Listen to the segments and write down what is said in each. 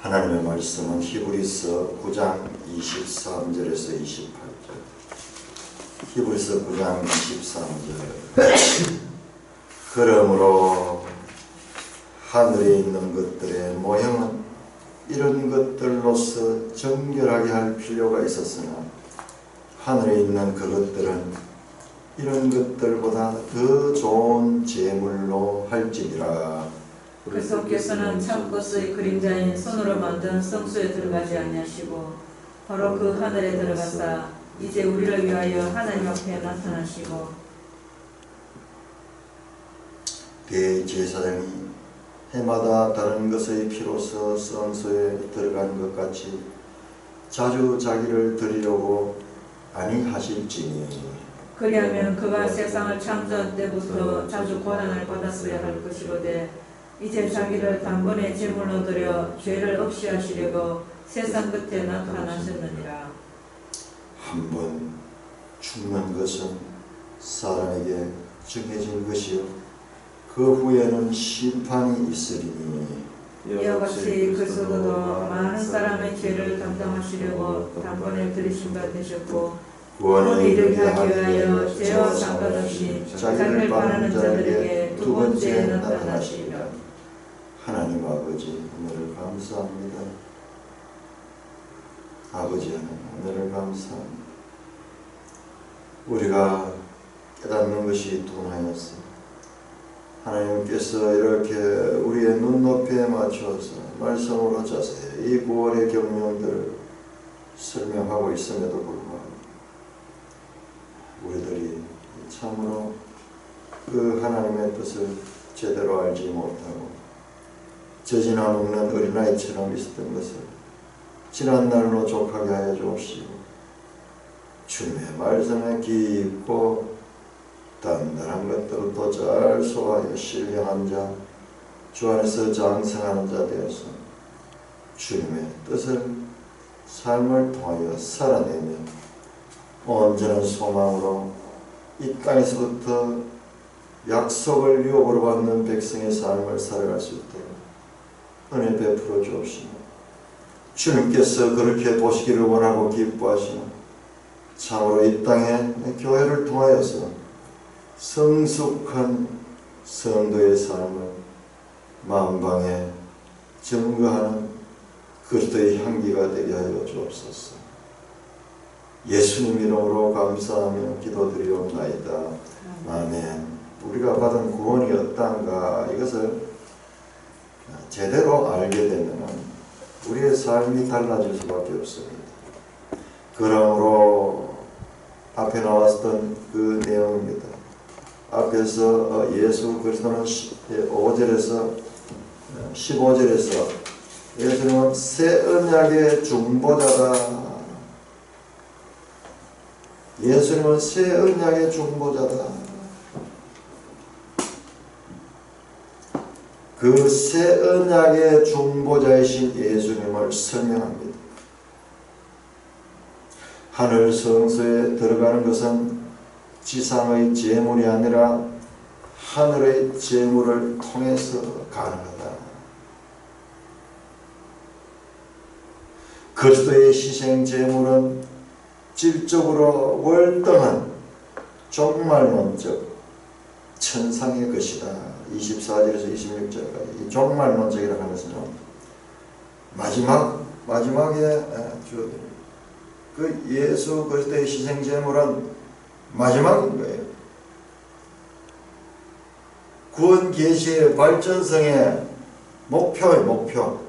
하나님의 말씀은 히브리서 9장 23절에서 28절. 히브리서 9장 23절. 그러므로 하늘에 있는 것들의 모형은 이런 것들로서 정결하게 할 필요가 있었으나 하늘에 있는 그것들은 이런 것들보다 더 좋은 제물로 할지니라. 그리스도께서는 참 것의 그림자인 손으로 만든 성소에 들어가지 아니하시고 바로 그 하늘에 들어가사 이제 우리를 위하여 하나님 앞에 나타나시고 대제사장이 해마다 다른 것의 피로서 성소에 들어간 것 같이 자주 자기를 드리려고 아니하실지니 그리하면 그가 세상을 창조한 때부터 자주 고난을 받았어야 할 것이로되 이제 자기를 단번에 제물로 드려 죄를 없이 하시려고 세상 끝에 나타나셨느니라. 한번 죽는 것은 사람에게 정해진 것이요 그 후에는 심판이 있으리니 이와 같이 그리스도도 많은 사람의 죄를 담당하시려고 단번에 들이신 바 되셨고 구원에 이르게 이르게 하기 하기 위하여 위하여 죄와 상관없이 자기를 바라는 자들에게 두 번째 나타나시리라. 하나님 아버지 오늘을 감사합니다. 아버지 하나님 오늘을 감사합니다. 우리가 깨닫는 것이 둔하였어. 하나님께서 이렇게 우리의 눈높이에 맞춰서 말씀으로 자세히 이 구원의 경륜들을 설명하고 있음에도 불구하고 우리들이 참으로 그 하나님의 뜻을 제대로 알지 못하고 저지나 먹는 어린아이처럼 있었던 것을 지난날로 족하게 하여 주옵시고 주님의 말씀에 깊고 단단한 것들을 또 잘 소화하여 신령한 자, 주 안에서 장성하는 자 되어서 주님의 뜻을 삶을 통하여 살아내며 온전한 소망으로 이 땅에서부터 약속을 유업으로 받는 백성의 삶을 살아갈 수 있도록 은혜 베풀어 주옵시며 주님께서 그렇게 보시기를 원하고 기뻐하시는 참으로 이 땅에 교회를 통하여서 성숙한 성도의 삶을 만방에 증거하는 그리스도의 향기가 되게 하여 주옵소서. 예수님 이름으로 감사하며 기도드리옵나이다. 아멘. 우리가 받은 구원이 어떠한가 이것을 제대로 알게 되면 우리의 삶이 달라질 수밖에 없습니다. 그러므로 앞에 나왔던 그 내용입니다. 앞에서 예수 그리스도는 5절에서 15절에서 예수님은 새 언약의 중보자다. 예수님은 새 언약의 중보자다. 그 새 언약의 중보자이신 예수님을 설명합니다. 하늘 성소에 들어가는 것은 지상의 제물이 아니라 하늘의 제물을 통해서 가능하다. 그리스도의 희생 제물은 질적으로 월등한 종말론적 천상의 것이다. 24절에서 26절까지 이 종말론적이라고 하는 것은 마지막에 그 예수 그리스도의 희생 제물은 마지막인 거예요. 구원 계시의 발전성의 목표의 목표.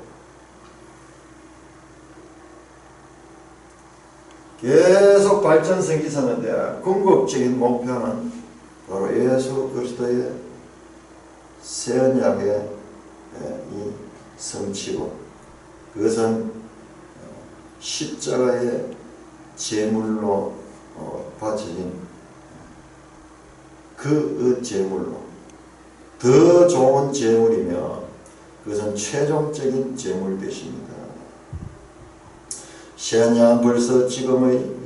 계속 발전성이 있었는데 궁극적인 목표는 바로 예수 그리스도의 새 언약의 이 성취고 그것은 십자가의 제물로 바쳐진 그 제물로 더 좋은 제물이며 그것은 최종적인 제물 되십니다. 새언약은 벌써 지금의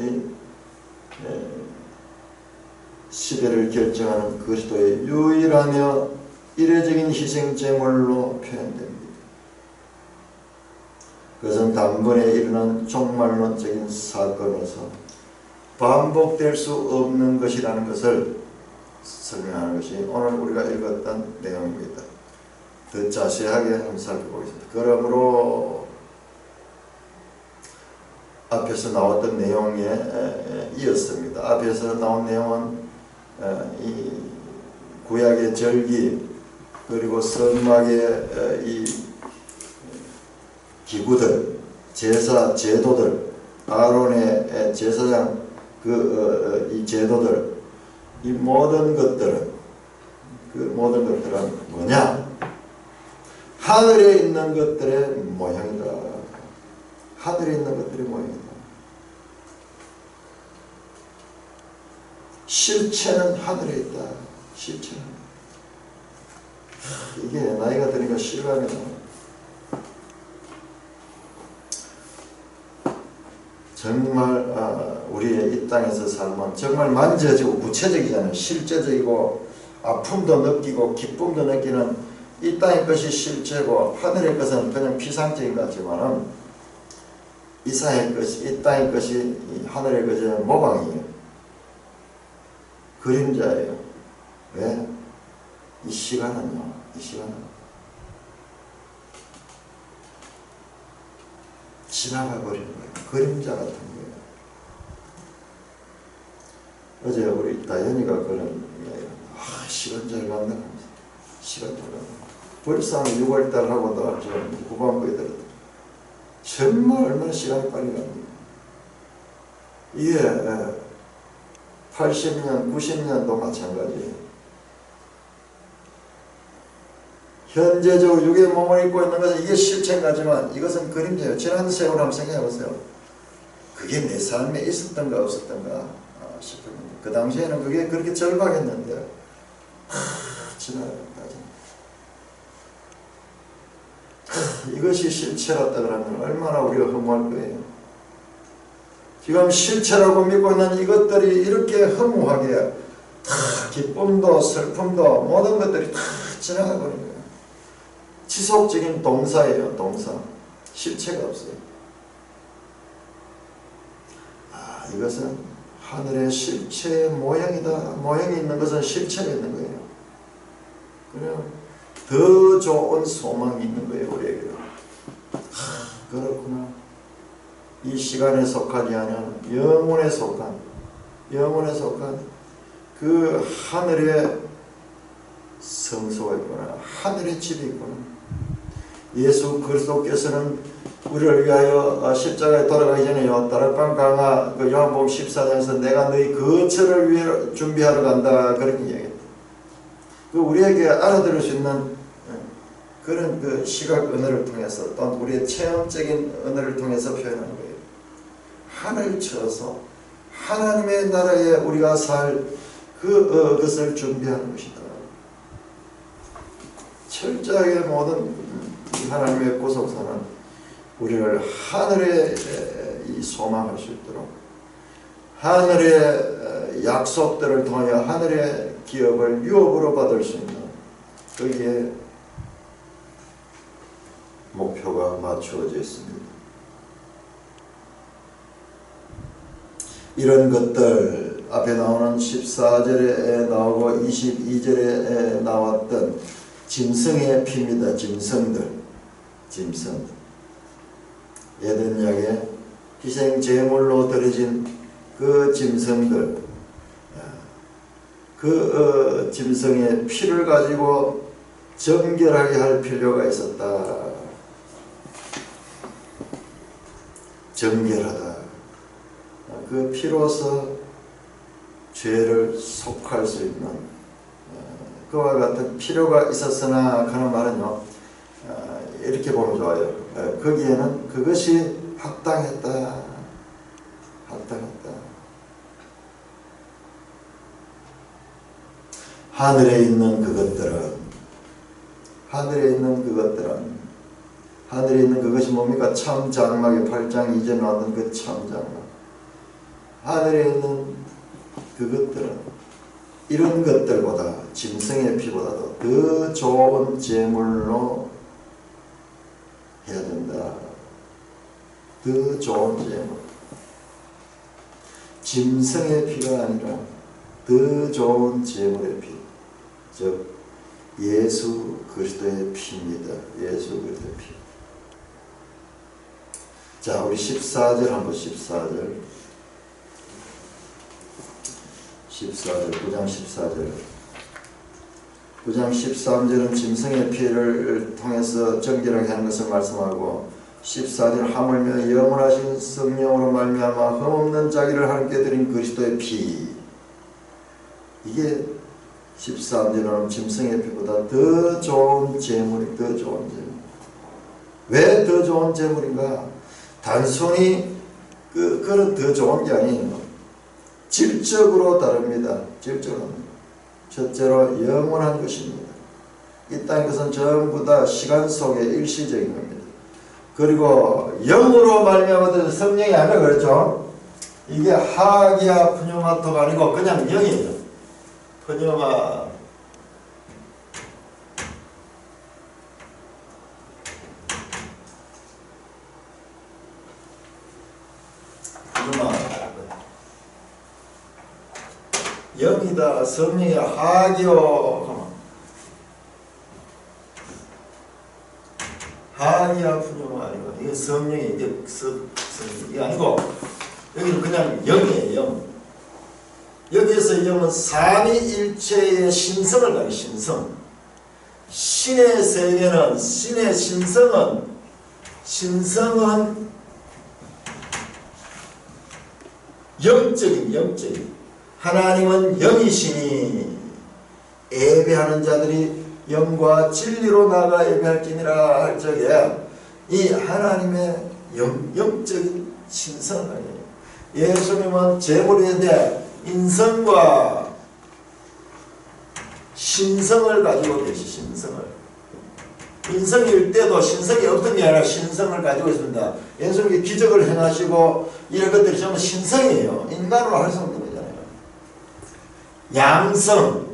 시대를 결정하는 그리스도의 유일하며 이례적인 희생 제물로 표현됩니다. 그것은 단번에 일어난 종말론적인 사건에서 반복될 수 없는 것이라는 것을 설명하는 것이 오늘 우리가 읽었던 내용입니다. 더 자세하게 한번 살펴보겠습니다. 그러므로 앞에서 나왔던 내용에 이었습니다. 앞에서 나온 내용은 이 구약의 절기 그리고 선막의 이 기구들, 제사 제도들, 아론의 제사장 이 제도들, 이 모든 것들은 뭐냐? 하늘에 있는 것들의 모양이다. 하늘에 있는 것들의 모양이다. 실체는 하늘에 있다. 실체는. 이게 나이가 드니까 실감이 나요. 정말 우리의 이 땅에서 삶은 정말 만져지고 구체적이잖아요. 실제적이고 아픔도 느끼고 기쁨도 느끼는 이 땅의 것이 실제고 하늘의 것은 그냥 피상적인 것 같지만은 이 땅의 것이 이 하늘의 것의 모방이에요. 그림자예요. 왜? 이 시간은 지나가 버리는 거예요. 그림자 같은 거예요. 어제 우리 다현이가 그런 시간 잘 간다. 시간 잘 간다. 벌써 6월달 하고도 좀 후반부에 들었다. 정말 얼마나 시간이 빨리 갑니다. 이게 80년, 90년도 마찬가지예요. 현재적으로 육의 몸을 입고 있는 것은 이게 실체가지만 이것은 그림자예요. 지난 세월 한번 생각해 보세요. 그게 내 삶에 있었던가 없었던가 싶습니다. 그 당시에는 그게 그렇게 절박했는데 지나간다. 이것이 실체였다 그러면 얼마나 우리가 허무할 거예요. 지금 실체라고 믿고 있는 이것들이 이렇게 허무하게 다 기쁨도 슬픔도 모든 것들이 다 지나가 버린 거예요. 지속적인 동사예요. 동사. 실체가 없어요. 이것은 하늘의 실체의 모양이다. 모양이 있는 것은 실체가 있는 거예요. 그래요. 더 좋은 소망이 있는 거예요. 우리에게. 그렇구나. 이 시간에 속하지 않은 영혼에 속한 그 하늘의 성소가 있구나. 하늘의 집이 있구나. 예수 그리스도께서는 우리를 위하여 십자가에 돌아가기 전에요. 다락방 강화 그 요한복음 14장에서 내가 너희 거처를 위해 준비하러 간다 그런 이야기입니다. 그 우리에게 알아들을 수 있는 그런 그 시각 언어를 통해서 또는 우리의 체험적인 언어를 통해서 표현하는 거예요. 하늘 쳐서 하나님의 나라에 우리가 살 그것을 준비하는 것이다. 철저하게 모든 하나님의 구속사는 우리를 하늘에 소망할 수 있도록 하늘의 약속들을 통하여 하늘의 기업을 유업으로 받을 수 있는 거기에 목표가 맞추어져 있습니다. 이런 것들 앞에 나오는 14절에 나오고 22절에 나왔던 짐승의 피입니다. 짐승. 에덴약에 희생 제물로 드려진 그 짐승들, 그 짐승의 피를 가지고 정결하게 할 필요가 있었다. 정결하다. 그 피로서 죄를 속할 수 있는 그와 같은 필요가 있었으나 하는 말은요, 이렇게 보면 좋아요. 거기에는 그것이 합당했다. 하늘에 있는 그것이 뭡니까? 참 장막의 8장 2절에 나왔던 그 참 장막. 하늘에 있는 그것들은 이런 것들보다 짐승의 피보다도 더 좋은 제물로 해야 된다. 더 좋은 제물. 짐승의 피가 아니라 더 좋은 제물의 피, 즉 예수 그리스도의 피입니다. 예수 그리스도의 피. 자, 우리 14절 한번 14절 9장 14절 9장 13절은 짐승의 피를 통해서 정결하게 하는 것을 말씀하고 14절 하물며 영원하신 성령으로 말미암아 흠없는 자기를 하나님께 드린 그리스도의 피. 이게 13절은 짐승의 피보다 더 좋은 제물이 더 좋은 제물. 왜 더 좋은 제물인가? 단순히 그런 더 좋은 게 아니에요. 질적으로 다릅니다. 질적으로. 첫째로 영원한 것입니다. 이 땅 것은 전부 다 시간 속에 일시적인 겁니다. 그리고 영으로 말미암아 성령이 아니라 그렇죠. 이게 하기야 푸뉴마토가 아니고 그냥 영이에요. 푸뉴마 영이다. 성령이 하기요 하기야 푸뉴마 아니고 이게 성령이 이게 아니고 여기는 그냥 영이에요. 영. 여기에서 영은 삼위일체의 신성을 가리켜. 신성. 신의 세계는 신의 신성은 영적인 하나님은 영이시니 예배하는 자들이 영과 진리로 나가 예배할지니라 할 적에 이 하나님의 영적인 신성을 아니에요. 예수님은 제물인데 인성과 신성을 가지고 계시. 신성을. 인성일 때도 신성이 없던 게 아니라 신성을 가지고 있습니다. 예수님이 기적을 행하시고 이런 것들이 전부 신성이에요. 인간으로 할 수 없는 거잖아요. 양성.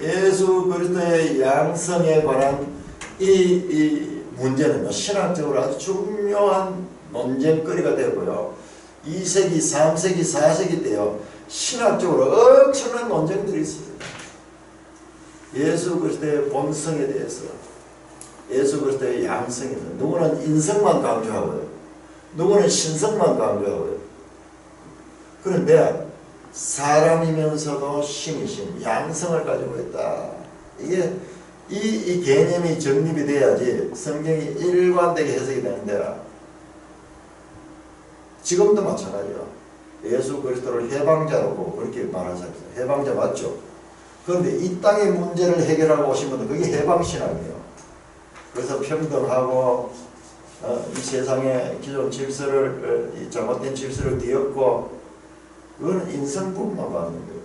예수 그리스도의 양성에 관한 이 문제는 신학적으로 아주 중요한 논쟁거리가 되고요. 2세기, 3세기, 4세기 때요. 신학적으로 엄청난 논쟁들이 있어요. 예수 그리스도의 본성에 대해서, 예수 그리스도의 양성에 대해서 누구는 인성만 강조하고요. 누구는 신성만 강조하고요. 그런데 사람이면서도 신이신 양성을 가지고 있다. 이게 이 개념이 정립이 돼야지 성경이 일관되게 해석이 되는데 지금도 마찬가지예요. 예수 그리스도를 해방자라고 그렇게 말하잖아요. 해방자 맞죠? 그런데 이 땅의 문제를 해결하고 오신 분은 그게 해방신학이에요. 그래서 평등하고 이 세상의 기존 질서를 이 잘못된 질서를 뒤엎고 그거는 인성뿐만 받는 거예요.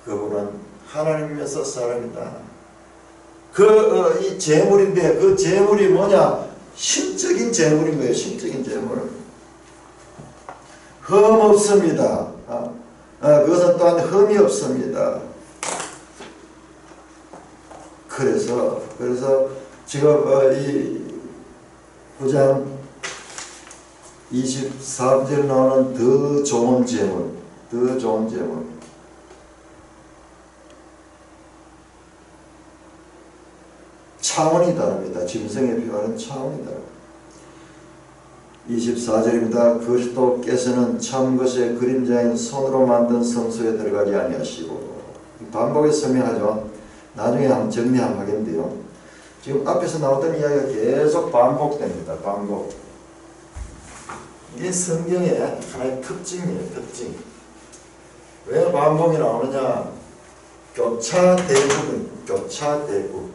그분은 하나님이면서 사람이다. 이 재물인데 그 재물이 뭐냐? 신적인 재물인 거예요. 신적인 재물. 흠 없습니다. 그것은 또한 흠이 없습니다. 그래서 지금 이 9장 23절 나오는 더 좋은 재물, 차원이 다릅니다. 짐승의 피와는 차원이 다릅니다. 24절입니다. 그리스도께서는 참 것의 그림자인 손으로 만든 성소에 들어가지 아니하시고, 반복해서 설명하죠. 나중에 한번 정리 한번 하겠는데요. 지금 앞에서 나왔던 이야기가 계속 반복됩니다. 반복. 이게 성경의 하나의 특징이에요. 특징. 왜 반복이 나오느냐? 교차대국. 교차대국.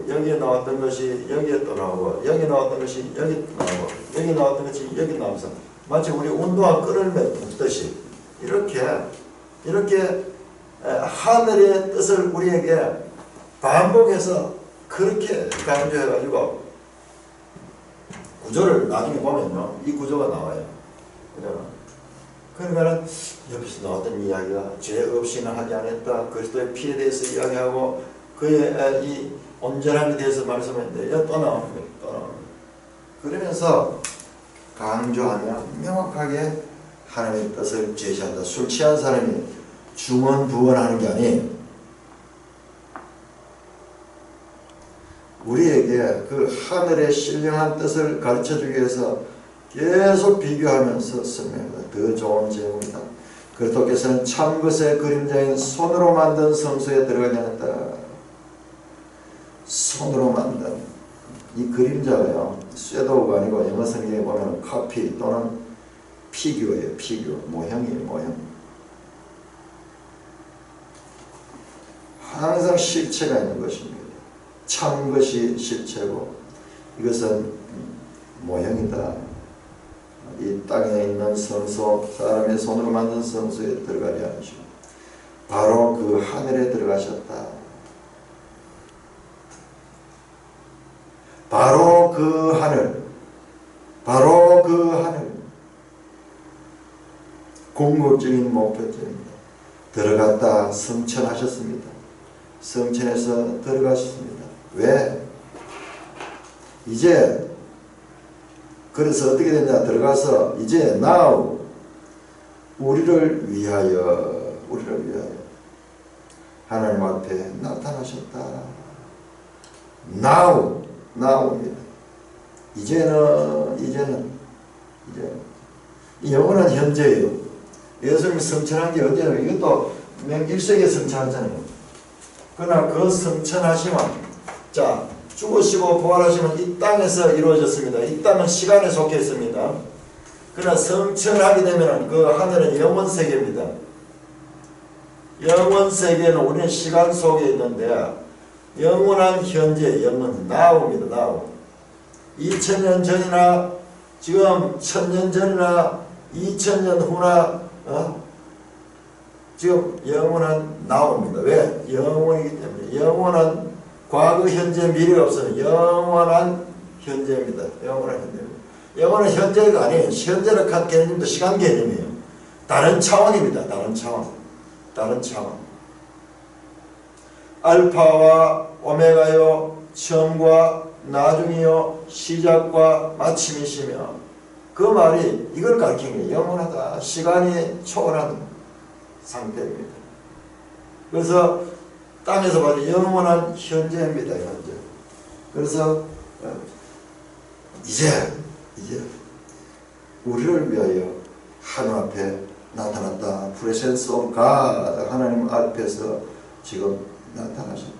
여기에 나왔던 것이 여기에 또 나오고, 여기 나왔던 것이 여기 나오고, 여기 나왔던 것이 여기 나오면서 마치 우리 운동화 끈을 묶듯이 이렇게 하늘의 뜻을 우리에게 반복해서 그렇게 강조해가지고 구조를 나중에 보면요, 이 구조가 나와요. 그러니까는 옆에서 나왔던 이야기가 죄 없이는 하지 않았다. 그리스도의 피에 대해서 이야기하고 그의 이 온전함에 대해서 말씀했는데 또 나오는 거예요. 또 나오는 거예요. 그러면서 강조하며 명확하게 하나님의 뜻을 제시한다. 술 취한 사람이 중언부언하는 게 아니에요. 우리에게 그 하늘의 신령한 뜻을 가르쳐주기 위해서 계속 비교하면서 설명합니다. 더 좋은 제목이다. 그리스도께서는 참 것의 그림자인 손으로 만든 성소에 들어가지 않았다. 손으로 만든 이 그림자가요, 쇠도우가 아니고 영어 성경에 보면 카피 또는 피규어예요. 피규어, 모형이에요. 모형. 항상 실체가 있는 것입니다. 참 것이 실체고 이것은 모형이다. 이 땅에 있는 성소, 사람의 손으로 만든 성소에 들어가지 않으시고 바로 그 하늘에 들어가셨다. 바로 그 하늘, 바로 그 하늘. 궁극적인 목표점입니다. 들어갔다 성천하셨습니다. 성천에서 들어가셨습니다. 왜? 이제 그래서 어떻게 됐냐? 들어가서 이제 now 우리를 위하여 하나님 앞에 나타나셨다. now입니다. 이제는 영원한 현재예요. 예수님이 성천한 게 언제예요? 이것도 1세기에 성천하잖아요. 그러나 그 성천하심은 자 죽으시고 부활하시면 이 땅에서 이루어졌습니다. 이 땅은 시간에 속해 있습니다. 그러나 성천하게 되면 그 하늘은 영원세계입니다. 영원세계는 우리는 시간 속에 있는데 영원한 현재, 영원, now입니다. now. 2000년 전이나 지금 1000년 전이나 2000년 후나 지금 영원한 now입니다. 왜? 영원이기 때문에. 영원한 과거, 현재, 미래가 없어요. 영원한 현재입니다. 영원한 현재입니다. 영원한 현재가 아니에요. 현재를 한 개념도 시간 개념이에요. 다른 차원입니다. 다른 차원. 알파와 오메가요, 처음과 나중이요, 시작과 마침이시며 그 말이 이걸 가르치는 거예요. 영원하다. 시간이 초월한 상태입니다. 그래서 땅에서 봐도 영원한 현재입니다. 현재. 그래서 이제 우리를 위하여 하나님 앞에 나타났다. Presence of God. 하나님 앞에서 지금 나타나셨다.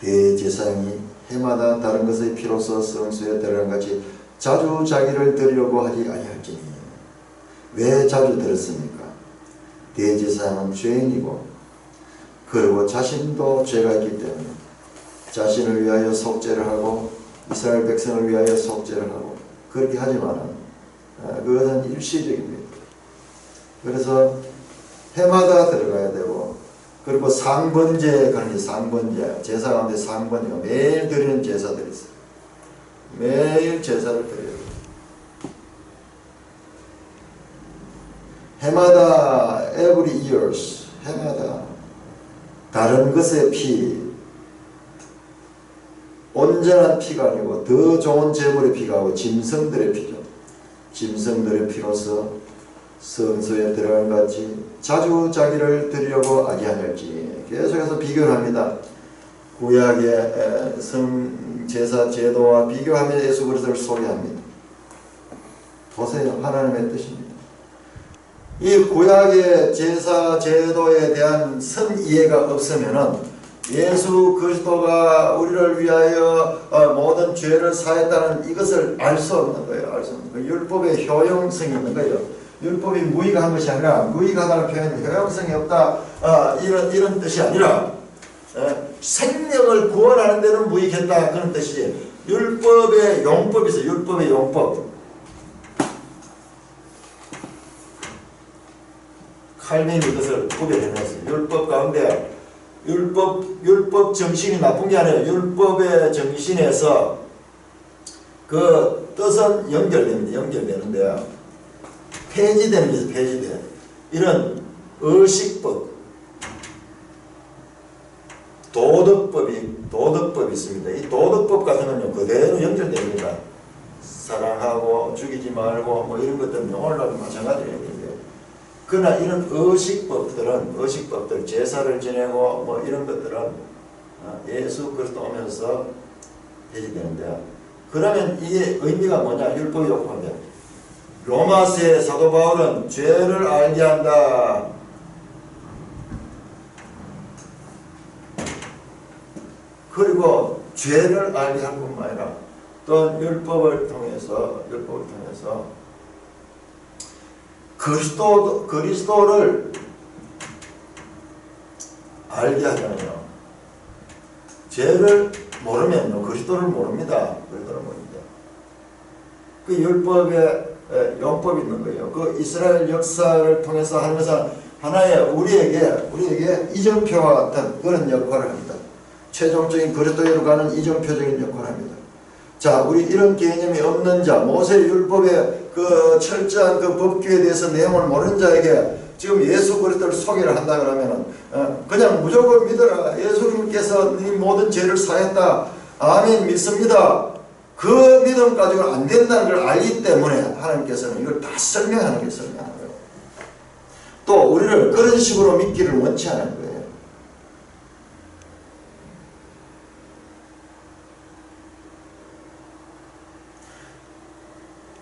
대제사장이 해마다 다른 것의 피로써 성소에 들어간 같이 자주 자기를 드리려고 하지 아니할지니. 왜 자주 들었습니까? 대제사장은 죄인이고 그리고 자신도 죄가 있기 때문에 자신을 위하여 속죄를 하고 이스라엘 백성을 위하여 속죄를 하고 그렇게 하지만은 그것은 일시적입니다. 그래서 해마다 들어가야 되고 그리고 상번제 그런 게 상번제 제사 가운데 상번제가 매일 드리는 제사들이 있어요. 매일 제사를 드려요. 해마다 every years 해마다 다른 것의 피 온전한 피가 아니고 더 좋은 제물의 피가 아니고 짐승들의 피죠. 짐승들의 피로서 성소에 들어간 같이 자주 자기를 드리려고 아니하였지. 계속해서 비교를 합니다. 구약의 성제사 제도와 비교하며 예수 그리스도를 소개합니다. 보세요. 하나님의 뜻입니다. 이 구약의 제사 제도에 대한 선 이해가 없으면은 예수 그리스도가 우리를 위하여 모든 죄를 사했다는 이것을 알 수 없는 거예요. 알 수 없는 거예요. 율법의 효용성이 있는 거예요. 율법이 무의가한 것이 아니라 무의가하다는 표현은 효용성이 없다. 이런 뜻이 아니라 생명을 구원하는 데는 무의겠다 그런 뜻이지. 율법의 용법이 있어요. 율법의 용법. 칼빈이 그것을 구별해냈어요. 율법 가운데 율법 정신이 나쁜 게 아니라 율법의 정신에서 그 뜻은 연결됩니다. 연결되는데 폐지되는 것이 폐지돼. 이런 의식법, 도덕법이 있습니다. 이 도덕법 같은 건요 그대로 연결됩니다. 사랑하고 죽이지 말고 뭐 이런 것들은 오늘날도 마찬가지예요. 그러나 이런 의식법들, 제사를 지내고 뭐 이런 것들은 예수 그리스도 오면서 폐지되는데, 그러면 이게 의미가 뭐냐? 율법이 요구하면 로마서의 사도 바울은 죄를 알게 한다. 그리고 죄를 알게 할 뿐만 아니라 또 율법을 통해서 그리스도를 알게 하잖아요. 죄를 모르면요 그리스도를 모릅니다. 그 율법에 용법이 있는 거예요. 그 이스라엘 역사를 통해서 하는 것은 하나의 우리에게 이정표와 같은 그런 역할을 합니다. 최종적인 그리스도로 가는 이정표적인 역할을 합니다. 자, 우리 이런 개념이 없는 자, 모세 율법의 그 철저한 그 법규에 대해서 내용을 모르는 자에게 지금 예수 그리스도를 소개를 한다 그러면은 그냥 무조건 믿어라. 예수님께서 네 모든 죄를 사했다. 아멘 믿습니다. 그 믿음 가지고는 안 된다는 걸 알기 때문에 하나님께서는 이걸 다 설명하는 거예요. 또 우리를 그런 식으로 믿기를 원치 않은 거예요.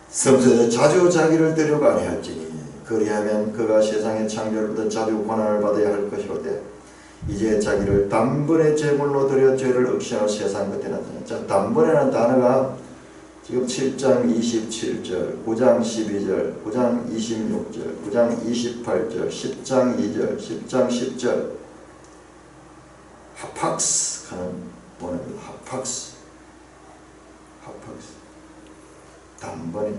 성서에 자주 자기를 데려가니 할지니 그리하면 그가 세상의 창조로부터 자주 고난을 받아야 할 것이로되 이제 자기를 단번에 제물로 드려 죄를 억시하고 세상 끝에 나타났다. 자, 단번에라는 단어가 지금 7장 27절, 9장 12절, 9장 26절, 9장 28절, 10장 2절, 10장 10절 하팍스 하는 원어입니다. 하팍스 단번에.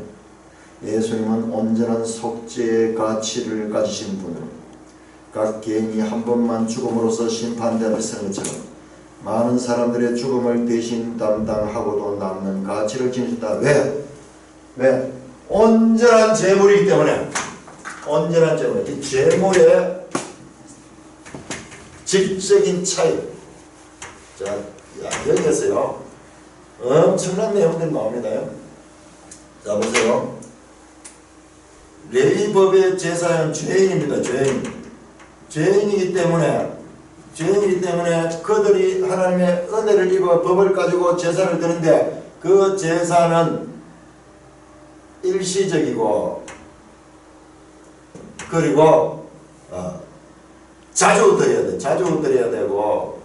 예수님은 온전한 속죄의 가치를 가지신 분으로 각 개인이 한 번만 죽음으로써 심판대를 서는 것처럼 많은 사람들의 죽음을 대신 담당하고도 남는 가치를 지니셨다. 왜? 온전한 제물이기 때문에. 온전한 제물. 이 제물의 질적인 차이. 자, 여기에서요 엄청난 내용들이 나옵니다. 자, 보세요. 레위법의 제사는 죄인입니다. 죄인이기 때문에 그들이 하나님의 은혜를 입어 법을 가지고 제사를 드는데 그 제사는 일시적이고 그리고 자주 드려야 되고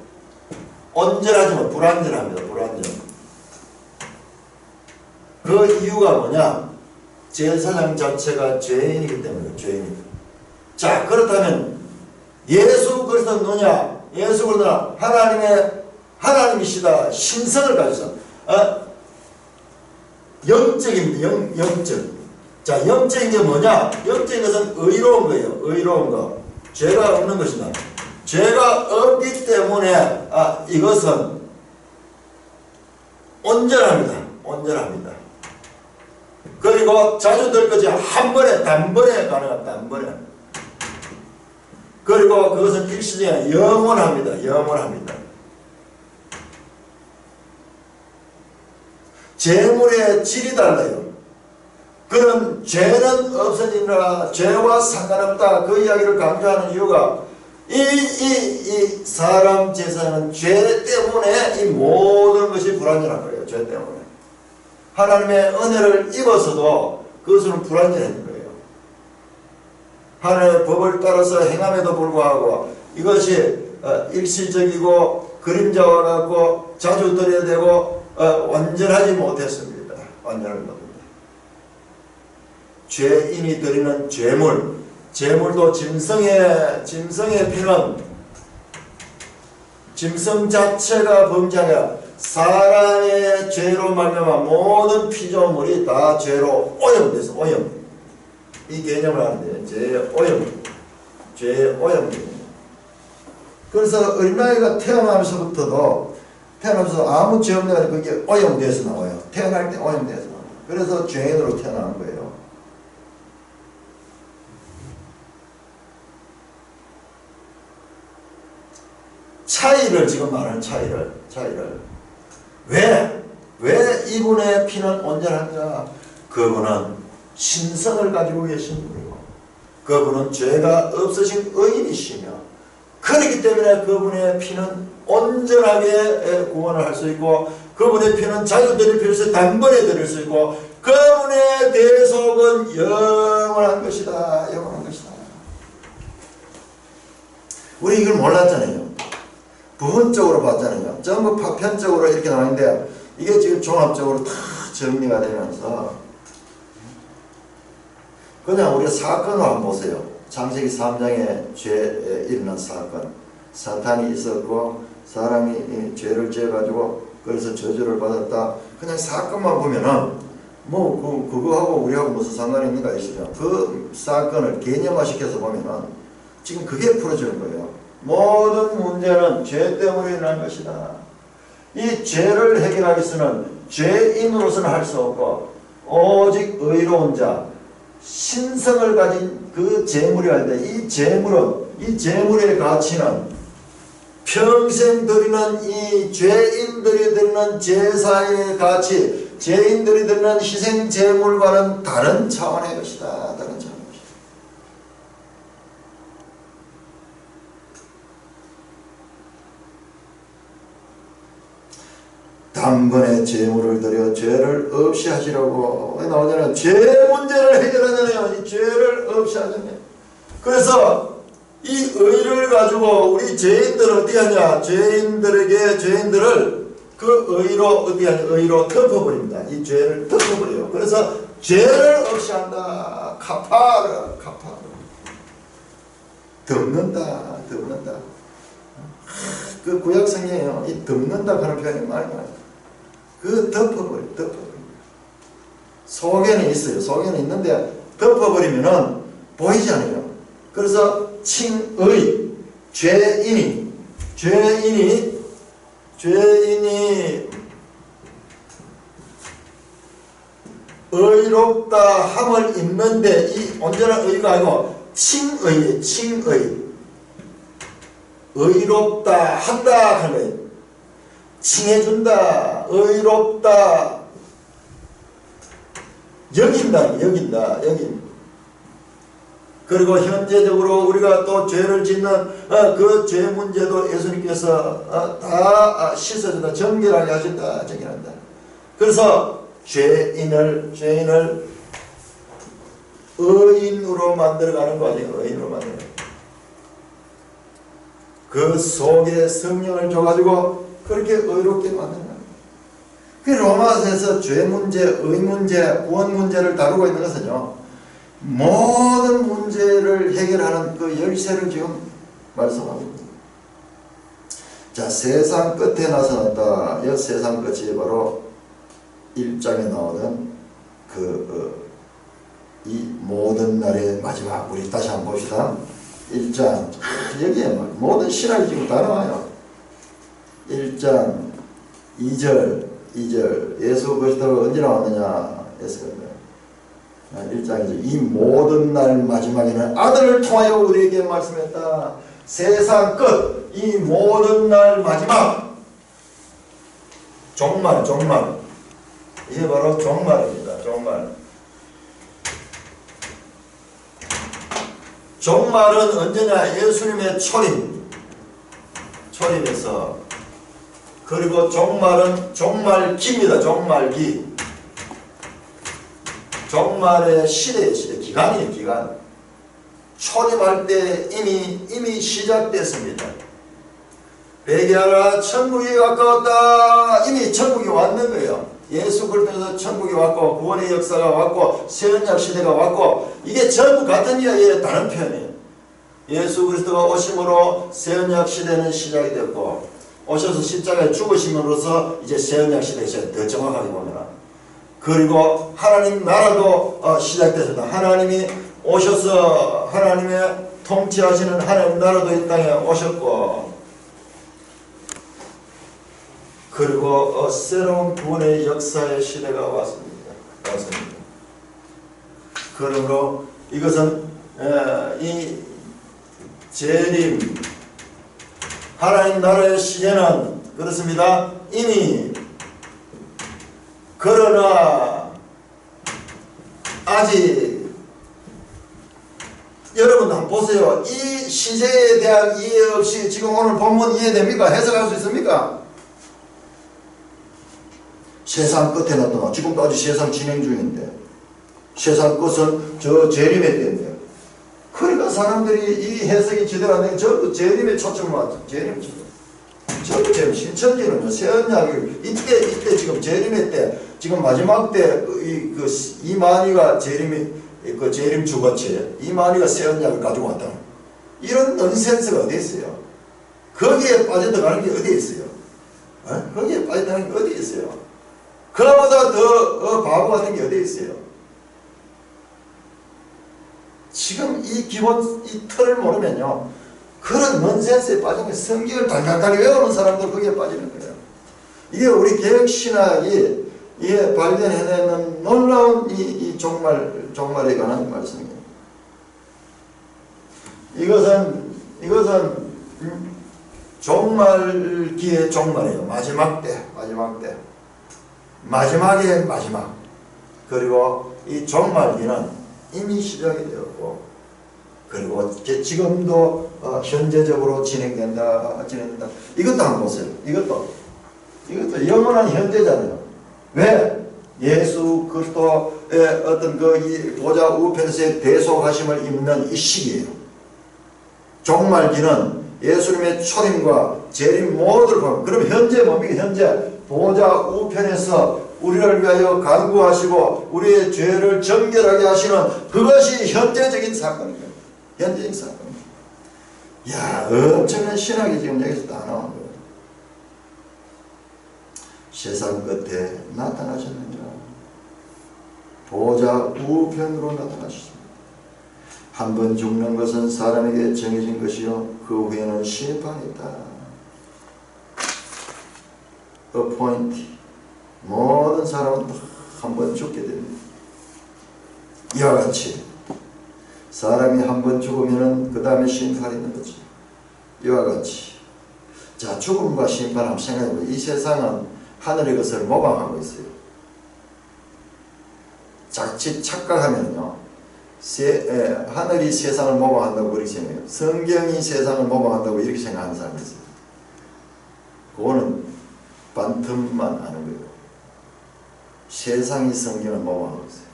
온전하지만 불완전합니다. 그 이유가 뭐냐? 제사장 자체가 죄인이기 때문에 죄인입니다. 자, 그렇다면 예수 그리스도는 누구냐? 예수 그리스도는 하나님이시다. 신성을 가져서 영적입니다. 영적. 자, 영적인 게 뭐냐? 영적인 것은 의로운 거예요. 의로운 거. 죄가 없는 것이다. 죄가 없기 때문에 이것은 온전합니다. 그리고 자주 들 것이 단번에 가능합니다. 단번에. 그리고 그것은 일시적이 영원합니다. 제물의 질이 달라요. 그럼 죄는 없어지니라, 죄와 상관없다. 그 이야기를 강조하는 이유가 이 사람 제사는 죄 때문에 이 모든 것이 불완전한 거예요. 죄 때문에. 하나님의 은혜를 입어서도 그것은 불완전한 거예요. 하나님의 법을 따라서 행함에도 불구하고 이것이 일시적이고 그림자와 같고 자주 드려야 되고 완전하지 못했습니다. 완전하지 못합니다. 죄인이 드리는 제물도 짐승의 피는 짐승 자체가 범죄하여 사람의 죄로 말미암아 모든 피조물이 다 죄로 오염돼서 이 개념을 하는데 죄의 오염. 그래서 어린아이가 태어나면서 아무 죄 없는 게 그게 오염돼서 나와요. 태어날 때 오염돼서 나와요. 그래서 죄인으로 태어나는 거예요. 차이를 지금 말하는 차이를 왜 이분의 피는 온전한가? 그분은 신성을 가지고 계신 분이고 그분은 죄가 없으신 의인이시며 그렇기 때문에 그분의 피는 온전하게 구원을 할 수 있고 그분의 피는 자주 드릴 필요 없이 단번에 드릴 수 있고 그분의 대속은 영원한 것이다. 영원한 것이다. 우리 이걸 몰랐잖아요. 부분적으로 봤잖아요. 전부 파편적으로 이렇게 나왔는데 이게 지금 종합적으로 다 정리가 되면서 그냥 우리가 사건을 한번 보세요. 창세기 3장에 죄에 일어난 사건. 사탄이 있었고 사람이 죄를 지어가지고 그래서 저주를 받았다. 그냥 사건만 보면은 뭐 그거하고 우리하고 무슨 상관이 있는가 있어요. 그 사건을 개념화시켜서 보면은 지금 그게 풀어지는 거예요. 모든 문제는 죄 때문에 일어난 것이다. 이 죄를 해결하기 위해서는 죄인으로서는 할 수 없고 오직 의로운 자 신성을 가진 그 재물이 할 때 이 재물의 가치는 평생 드리는 이 죄인들이 드리는 제사의 가치, 죄인들이 드리는 희생 제물과는 다른 차원의 것이다. 다른 차원의 것이다. 단번에 제물을 드려 죄를 없이 하시라고 나오잖아요. 죄 문제를 해결하잖아요. 이 죄를 없이 하잖아요. 그래서 이 의를 가지고 우리 죄인들을 어떻게 하냐? 죄인들을 그 의로 어떻게 하냐? 의로 덮어버립니다. 이 죄를 덮어버려요. 그래서 죄를 없이 한다. 카파르. 덮는다. 그 구약 성경에요. 이 덮는다 하는 표현이 많이 나와요. 그 덮어버려. 속에는 있어요. 속에는 있는데 덮어버리면은 보이지 않아요. 그래서 칭의, 죄인이 의롭다 함을 입는데 이 온전한 의가 아니고 칭의 의롭다 한다 하는 거예요. 칭해준다, 의롭다, 여긴다. 그리고 현재적으로 우리가 또 죄를 짓는 그 죄 문제도 예수님께서 다 씻어준다, 정결하게 하신다, 정결한다. 그래서 죄인을 의인으로 만들어가는 거 아니에요. 의인으로 만들어가는 거. 그 속에 성령을 줘가지고 그렇게 의롭게 만드는 거예요. 그 로마서에서 죄 문제, 의 문제, 구원 문제를 다루고 있는 것은요. 모든 문제를 해결하는 그 열쇠를 지금 말씀합니다. 자, 세상 끝에 나타났다. 이 세상 끝이 바로 1장에 나오는 이 모든 날의 마지막. 우리 다시 한번 봅시다. 1장 여기에 모든 신학이 지금 다 나와요. 1장 2절 예수 그리스도가 언제 나왔느냐 했습니다. 1장이죠. 이 모든 날 마지막에는 아들을 통하여 우리에게 말씀했다. 세상 끝, 이 모든 날 마지막 종말 이게 바로 종말입니다. 종말은 언제냐? 예수님의 초림에서. 그리고 종말은 종말기입니다. 종말의 시대, 기간이에요. 기간. 초림할 때 이미 시작됐습니다. 회개하라, 천국이 가까웠다. 이미 천국이 왔는 거예요. 예수 그리스도에서 천국이 왔고 구원의 역사가 왔고 새언약 시대가 왔고 이게 전부 같은 이야기예요. 다른 표현이에요. 예수 그리스도가 오심으로 새언약 시대는 시작이 됐고 오셔서 십자가에 죽으심으로써 이제 새언약 시대가 더 정확하게 보면 그리고 하나님 나라도 시작됐습니다. 하나님이 오셔서 하나님의 통치하시는 하나님 나라도 이 땅에 오셨고 그리고 새로운 구원의 역사의 시대가 왔습니다. 그러므로 이것은 이 재림하는 하나님 나라의 시제는 그렇습니다. 이미 그러나 아직 여러분 한번 보세요. 이 시제에 대한 이해 없이 지금 오늘 본문 이해됩니까? 해석할 수 있습니까? 세상 끝에 나타나. 지금도 아직 세상 진행 중인데 세상 끝은 저 재림의 때인데, 그러니까 사람들이 이 해석이 제대로 안 되면 전부 재림에 초점을 맞죠. 재림 전부 재림. 신천지는요, 새언약이 이때 지금 재림의 때, 지금 마지막 때 이만희가 그 재림 주거체, 이만희가 새언약을 가지고 왔다. 이런 넌센스가 어디 있어요? 거기에 빠져들어가는 게 어디 있어요? 거기에 빠져들어가는 게 어디 있어요? 그거보다 더 바보 같은 게 어디 있어요? 지금 이 기본 이 틀을 모르면요, 그런 넌센스에 빠지면 성경을 달달달 외우는 사람도 거기에 빠지는 거예요. 이게 우리 개혁신학이 이게 발견해내는 놀라운 이 종말에 관한 말씀이에요. 이것은 종말기의 종말이에요. 마지막 때. 마지막의 마지막. 그리고 이 종말기는 이미 시작이 되었고, 그리고 지금도 현재적으로 진행된다. 이것도 한번 보세요. 이것도 영원한 현재잖아요. 왜? 예수 그리스도의 어떤 이 보좌 우편에서의 대속하심을 입는 이 시기예요. 종말기는 예수님의 초림과 재림 모두를 보면, 그럼 현재 뭡니까? 현재 보좌 우편에서 우리를 위하여 간구하시고 우리의 죄를 정결하게 하시는 그것이 현재적인 사건이에요. 현재적인 사건이에요. 이야, 엄청난 신학이 지금 여기서 다 나온 거예요. 세상 끝에 나타나셨느니라. 보좌 우편으로 나타나셨습니다. 한 번 죽는 것은 사람에게 정해진 것이요, 그 후에는 심판이 있다. appoint. 모든 사람은 한 번 죽게 됩니다. 이와 같이 사람이 한 번 죽으면 그 다음에 심판이 있는 거죠. 이와 같이, 자, 죽음과 심판 한번 생각해보세요. 이 세상은 하늘의 것을 모방하고 있어요. 자칫 착각하면요, 하늘이 세상을 모방한다고 그렇게 생각해요. 성경이 세상을 모방한다고 이렇게 생각하는 사람이 있어요. 그거는 반틈만 아는 거예요. 세상이 성경을 모방하고 있어요.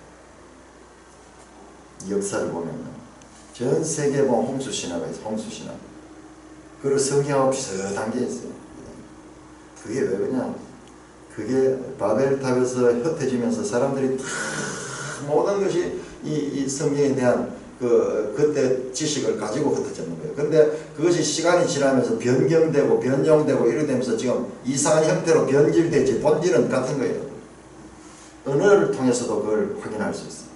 역사를 보면 전 세계에 보면 홍수신화가 있어요. 홍수신화. 그리고 성경하고 비슷한 단계에 있어요. 그게 왜 그러냐? 그게 바벨탑에서 흩어지면서 사람들이 다 모든 것이 이 성경에 대한 그때 지식을 가지고 흩어졌는 거예요. 근데 그것이 시간이 지나면서 변경되고 변형되고 이렇게 되면서 지금 이상한 형태로 변질되지 본질은 같은 거예요. 언어를 통해서도 그걸 확인할 수 있어요.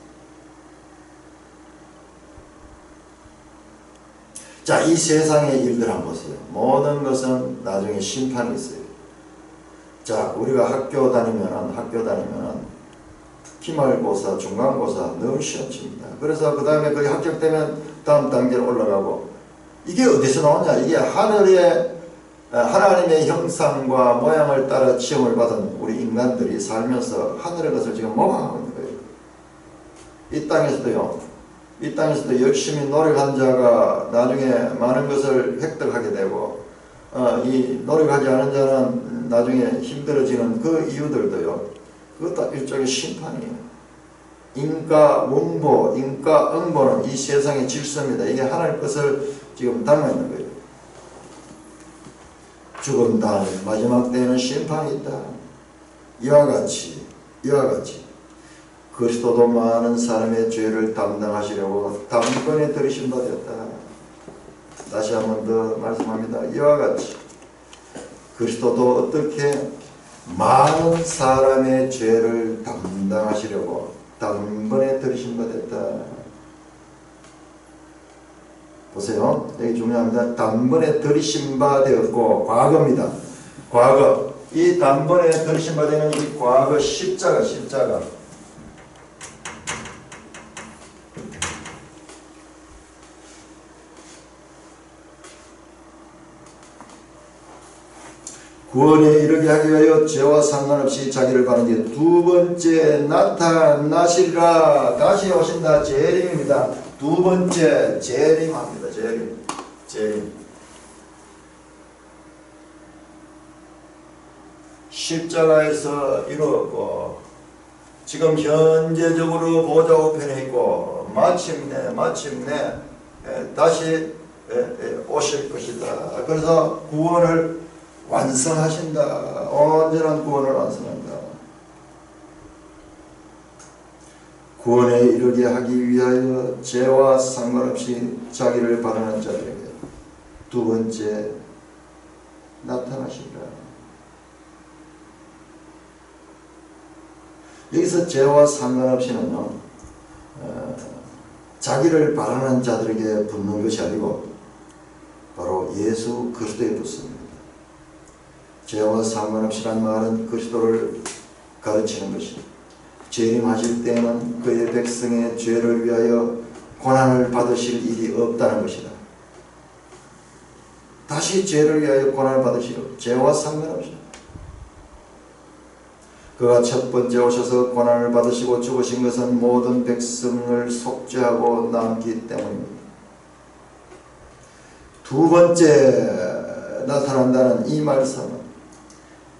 자, 이 세상의 일들 한번 보세요. 모든 것은 나중에 심판이 있어요. 자, 우리가 학교 다니면은 기말고사, 중간고사 늘 시험 칩니다. 그래서 그 다음에 거기 합격되면 다음 단계로 올라가고, 이게 어디서 나오냐? 이게 하나님의 형상과 모양을 따라 시험을 받은 우리 인간들이 살면서 하늘의 것을 지금 모방하고 있는 거예요. 이 땅에서도 열심히 노력한 자가 나중에 많은 것을 획득하게 되고, 이 노력하지 않은 자는 나중에 힘들어지는 그 이유들도요, 그것도 일종의 심판이에요. 인과 문보, 인과 응보는 이 세상의 질서입니다. 이게 하나님의 것을 지금 담아 있는 거예요. 죽음 다음 마지막 때에는 심판이 있다. 이와 같이 그리스도도 많은 사람의 죄를 담당하시려고 단번에 들이신 바 되었다. 다시 한 번 더 말씀합니다. 이와 같이 그리스도도 어떻게 많은 사람의 죄를 담당하시려고 단번에 들이신 바 됐다. 보세요. 여기 중요합니다. 단번에 들이신 바 되었고, 과거입니다. 과거. 이 단번에 들이신 바 되는 이 과거 십자가. 구원에 이르게 하기 위하여 죄와 상관없이 자기를 바른 뒤에 두 번째 나타나시리라. 다시 오신다. 재림입니다. 두 번째 재림합니다. 재림. 십자가에서 이루었고 지금 현재적으로 보좌 우편에 있고 마침내 다시 오실 것이다. 그래서 구원을 완성하신다. 온전한 구원을 완성한다. 구원에 이르게 하기 위하여 죄와 상관없이 자기를 바라는 자들에게 두 번째 나타나시리라. 여기서 죄와 상관없이는요, 자기를 바라는 자들에게 붙는 것이 아니고 바로 예수 그리스도에 붙습니다. 죄와 상관없이란 말은 그리스도를 가르치는 것이 재림하실 때에는 그의 백성의 죄를 위하여 고난을 받으실 일이 없다는 것이다. 다시 죄를 위하여 고난을 받으시고 죄와 상관없이 그가 첫 번째 오셔서 고난을 받으시고 죽으신 것은 모든 백성을 속죄하고 남기 때문입니다. 두 번째 나타난다는 이 말씀은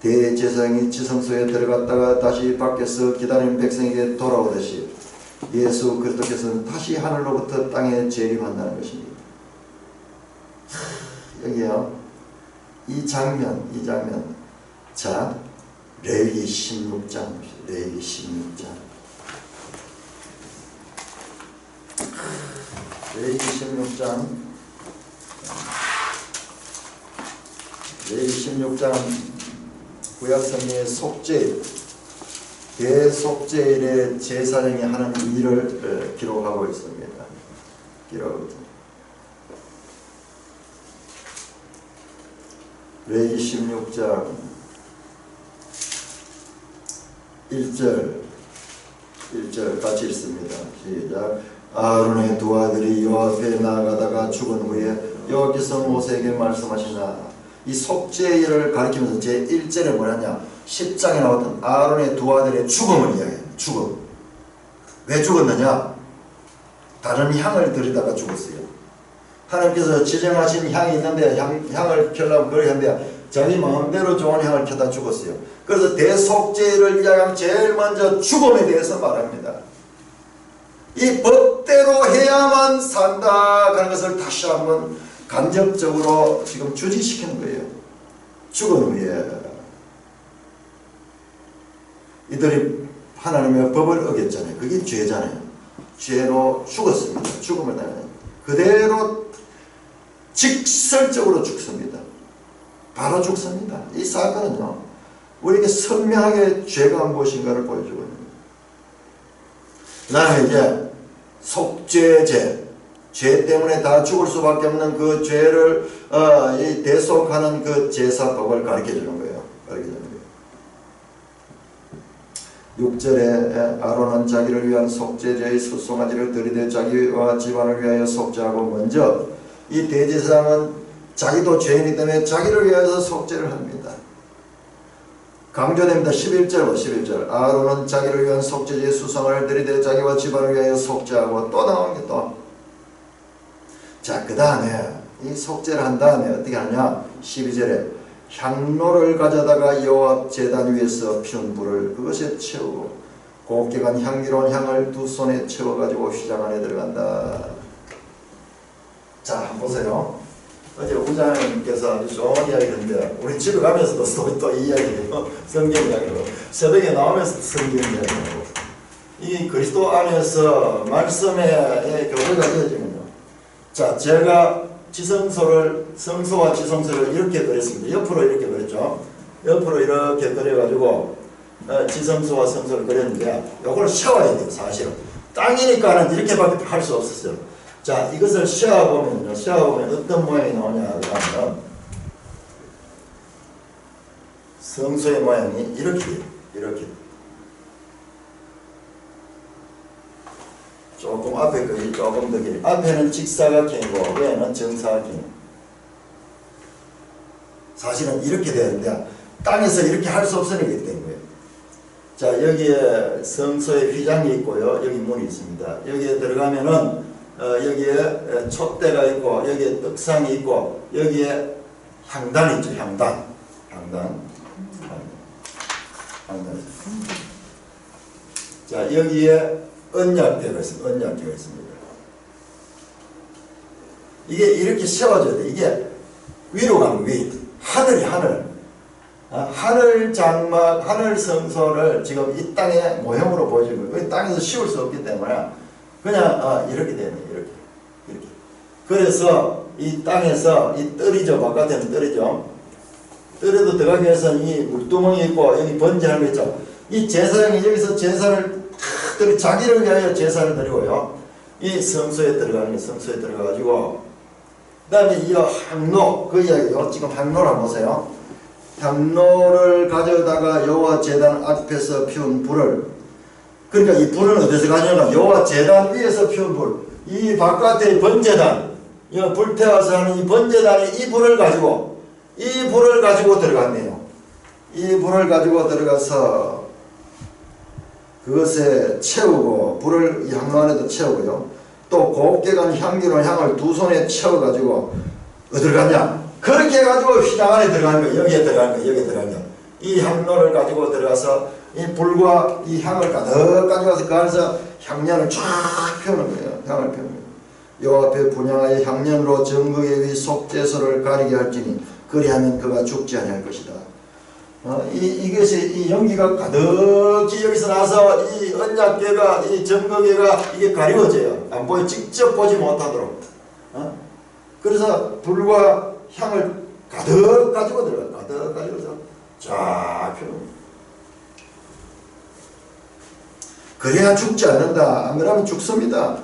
대제사장이 지성소에 들어갔다가 다시 밖에서 기다리는 백성에게 돌아오듯이 예수 그리스도께서는 다시 하늘로부터 땅에 재림한다는 것입니다. 여기요, 이 장면. 자, 레위기 16장. 레위기 16장. 레위기 16장 구약성경의 속죄일, 대속죄일에 제사장이 하는 일을 기록하고 있습니다. 레위기 16장 1절 같이 읽습니다. 시작. 아론의 두 아들이 여호와 앞에 나아가다가 죽은 후에 여호와께서 모세에게 말씀하시나. 이 속죄일을 가리키면서 제1절에 뭐냐냐, 10장에 나왔던 아론의 두 아들의 죽음을 이야기해요. 죽음. 왜 죽었느냐? 다른 향을 들이다가 죽었어요. 하나님께서 지정하신 향이 있는데 향을 켜려면 그렇게 하는데 자기 마음대로 좋은 향을 켜다 죽었어요. 그래서 대속죄를 이야기하면 제일 먼저 죽음에 대해서 말합니다. 이 법대로 해야만 산다 하는 것을 다시 한번 간접적으로 지금 주지시키는 거예요. 죽은 후에 이들이 하나님의 법을 어겼잖아요. 그게 죄잖아요. 죄로 죽었습니다. 죽음을 당해요. 그대로 직설적으로 죽습니다. 바로 죽습니다. 이 사건은요, 우리에게 선명하게 죄가 무엇인가를 보여주거든요. 그 다음에 이제 속죄제, 죄 때문에 다 죽을 수밖에 없는 그 죄를 대속하는 그 제사법을 가르쳐주는 거예요. 6절에 아론은 자기를 위한 속죄제의 숫송아지를 들이대 자기와 집안을 위하여 속죄하고, 먼저 이 대제사장은 자기도 죄인이기 때문에 자기를 위해서 속죄를 합니다. 강조됩니다. 11절. 아론은 자기를 위한 속죄제의 수송아지를 들이대 자기와 집안을 위하여 속죄하고, 또 나옵니다. 또. 자, 그 다음에 이 속죄를 한 다음에 어떻게 하냐, 12절에 향로를 가져다가 여호와 제단 위에서 피운 불을 그것에 채우고 곱게 간 향기로운 향을 두 손에 채워가지고 휘장 안에 들어간다. 자, 한번 보세요. 어제 우장님께서 아주 좋은 이야기를 했는데 우리 집에 가면서도 또 이 이야기예요. 성경 이야기로. 새벽에 나오면서 성경 이야기하고, 이 그리스도 안에서 말씀의 교제가 이어지면요. 자, 제가 성소와 지성소를 이렇게 그렸습니다. 옆으로 이렇게 그렸죠. 옆으로 이렇게 그려가지고 지성소와 성소를 그렸는데, 이걸 세워야 돼요. 사실은 땅이니까는 이렇게밖에 할 수 없었어요. 자, 이것을 세워보면 어떤 모양이 나오냐 그러면, 성소의 모양이 이렇게 조금 앞에 거기 조금 더 길이, 앞에는 직사각형이고 위에는 정사각형. 사실은 이렇게 되는데 땅에서 이렇게 할 수 없으니까 이렇게 된 거예요. 자, 여기에 성소의 휘장이 있고요. 여기 문이 있습니다. 여기에 들어가면은 여기에 촛대가 있고 여기에 떡상이 있고 여기에 향단이 있죠. 향단. 자, 여기에 언약궤가 있습니다. 언약궤가 있습니다. 이게 이렇게 세워져야 돼. 이게 위로 가면 위. 하늘이 하늘. 하늘 장막, 하늘 성소를 지금 이 땅의 모형으로 보여주는 거예요. 땅에서 씌울 수 없기 때문에 그냥 이렇게 되네. 이렇게. 그래서 이 땅에서 이 뜰이죠. 바깥에는 뜰이죠. 뜰에도 들어가기 위해서 이 물두멍이 있고 여기 번제하는 거 있죠. 이 제사장이 여기서 제사를 탁 자기를 위하여 제사를 드리고요. 이 성소에 들어가는 게 성소에 들어가가지고 그 다음에 이 향로 그 이야기요. 지금 향로를 한번 보세요. 향로를 가져다가 여호와 제단 앞에서 피운 불을 그러니까 이 불은 어디서 가져오냐 여호와 제단 위에서 피운 불 이 바깥에 번제단 불태워서 하는 이 번제단이 이 불을 가지고 들어갔네요. 이 불을 가지고 들어가서 그것에 채우고 불을 이 향로 안에도 채우고요. 또 곱게 간 향기로운 향을 두 손에 채워가지고 어디로 갔냐? 그렇게 해가지고 휘장 안에 들어가는 거예요. 여기에 들어가는 거예요. 이 향로를 가지고 들어가서 이 불과 이 향을 가득 가져가서 그 안에서 향년을 쫙 피우는 거예요. 향을 피우는 거예요. 여호와 앞에 분향하여 향년으로 정극의 위 속죄소를 가리게 할지니 그리하면 그가 죽지 아니할 것이다. 이것이 이 연기가 가득히 여기서 나서 이 언약궤가 이 정극궤가 이게 가리워져요. 안 보여 직접 보지 못하도록. 그래서 불과 향을 가득 가지고 들어가요. 가득 가지고서 쫙 피웁니다. 그래야 죽지 않는다. 안 그러면 죽습니다.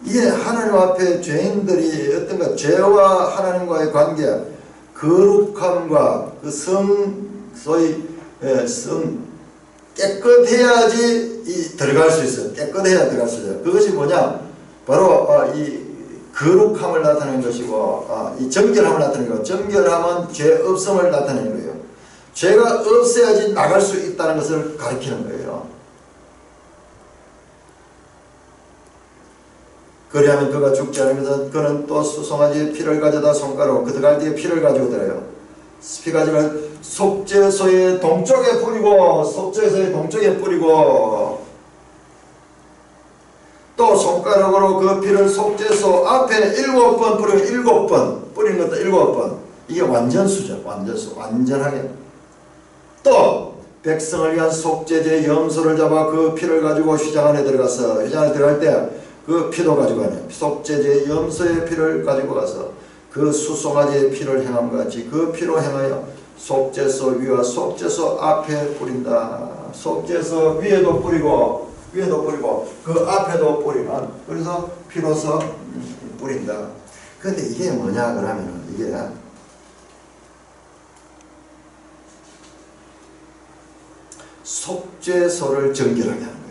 이게 하나님 앞에 죄인들이 어떤가 죄와 하나님과의 관계, 거룩함과 그 소위 성 깨끗해야지 들어갈 수 있어요. 깨끗해야 들어갈 수 있어요. 그것이 뭐냐? 바로 이 거룩함을 나타내는 것이고 이 정결함을 나타내는 거예요. 정결함은 죄 없음을 나타내는 거예요. 죄가 없어야지 나갈 수 있다는 것을 가리키는 거예요. 그리하면 그가 죽지 않으면서 그는 또 수송아지의 피를 가져다 손가락으로 그 들갈대의 피를 가지고 들어요. 피 가지고 속죄소의 동쪽에 뿌리고 또 손가락으로 그 피를 속죄소 앞에 7번 뿌리고 7번 뿌리는 것도 7번. 이게 완전수죠. 완전하게. 또 백성을 위한 속죄제 염소를 잡아 그 피를 가지고 휘장 안에 들어가서 휘장 안에 들어갈 때 그 피도 가지고 가냐. 속죄제 염소의 피를 가지고 가서 그 수송아지의 피를 행함과 같이 그 피로 행하여 속죄소 위와 속죄소 앞에 뿌린다. 속죄소 위에도 뿌리고 그 앞에도 뿌리면 그래서 피로서 뿌린다. 그런데 이게 뭐냐 그러면 이게 속죄소를 정결하게 하는 거예요.